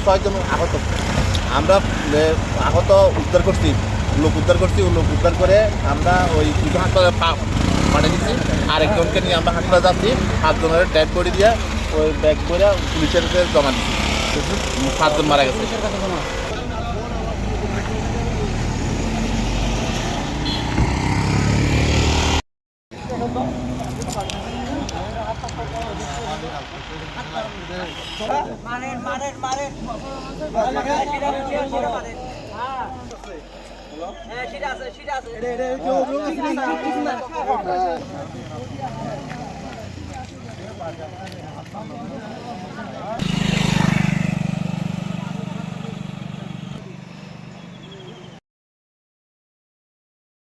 ছয়জন আহত, আমরা আহত উদ্ধার করছি, লোক উদ্ধার করে আমরা ওই দুটো হাসপাতালে পাঠিয়ে দিচ্ছি। আরেকজনকে নিয়ে আমরা হাসপাতালে যাচ্ছি। 7 জনের ডেড বডি দিয়ে ওই ব্যাগ করে পুলিশের জমা দিচ্ছি। 7 জন মারা গেছে। মারেন